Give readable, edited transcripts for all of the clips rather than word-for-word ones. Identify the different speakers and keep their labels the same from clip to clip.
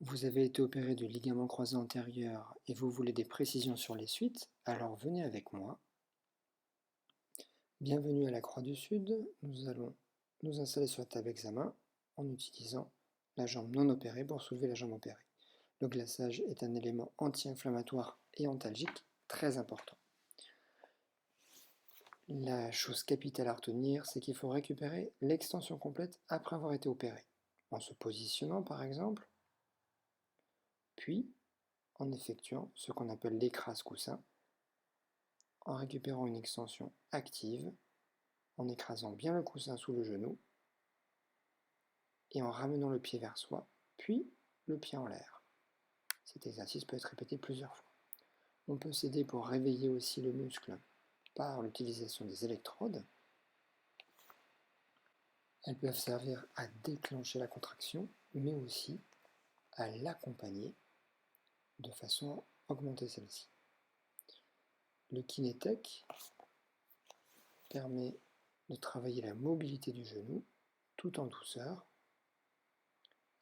Speaker 1: Vous avez été opéré du ligament croisé antérieur et vous voulez des précisions sur les suites, alors venez avec moi. Bienvenue à la Croix du Sud, nous allons nous installer sur la table examen en utilisant la jambe non opérée pour soulever la jambe opérée. Le glaçage est un élément anti-inflammatoire et antalgique très important. La chose capitale à retenir, c'est qu'il faut récupérer l'extension complète après avoir été opéré, en se positionnant par exemple, puis en effectuant ce qu'on appelle l'écrase-coussin, en récupérant une extension active, en écrasant bien le coussin sous le genou, et en ramenant le pied vers soi, puis le pied en l'air. Cet exercice peut être répété plusieurs fois. On peut s'aider pour réveiller aussi le muscle par l'utilisation des électrodes. Elles peuvent servir à déclencher la contraction, mais aussi à l'accompagner de façon à augmenter celle-ci. Le Kinetec permet de travailler la mobilité du genou tout en douceur,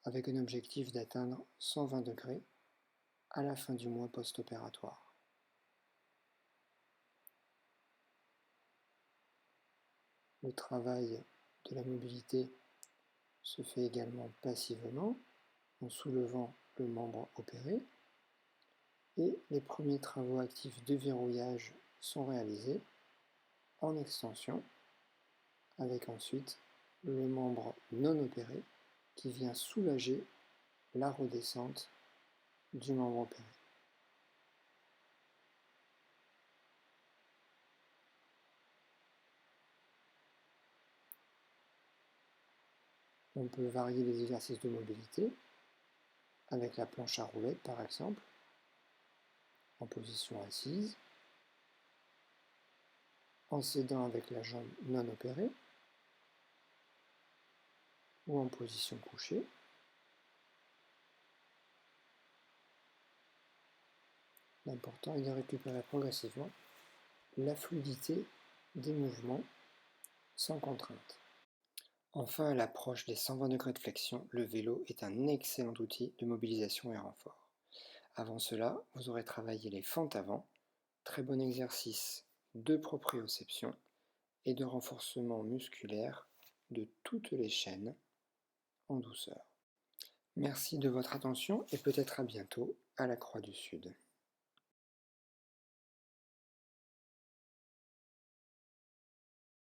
Speaker 1: avec un objectif d'atteindre 120 degrés à la fin du mois post-opératoire. Le travail de la mobilité se fait également passivement en soulevant le membre opéré et les premiers travaux actifs de verrouillage sont réalisés en extension avec ensuite le membre non opéré qui vient soulager la redescente du membre opéré. On peut varier les exercices de mobilité avec la planche à roulettes par exemple, en position assise, en s'aidant avec la jambe non opérée ou en position couchée. L'important est de récupérer progressivement la fluidité des mouvements sans contrainte. Enfin, à l'approche des 120 degrés de flexion, le vélo est un excellent outil de mobilisation et renfort. Avant cela, vous aurez travaillé les fentes avant, très bon exercice de proprioception et de renforcement musculaire de toutes les chaînes en douceur. Merci de votre attention et peut-être à bientôt à la Croix du Sud.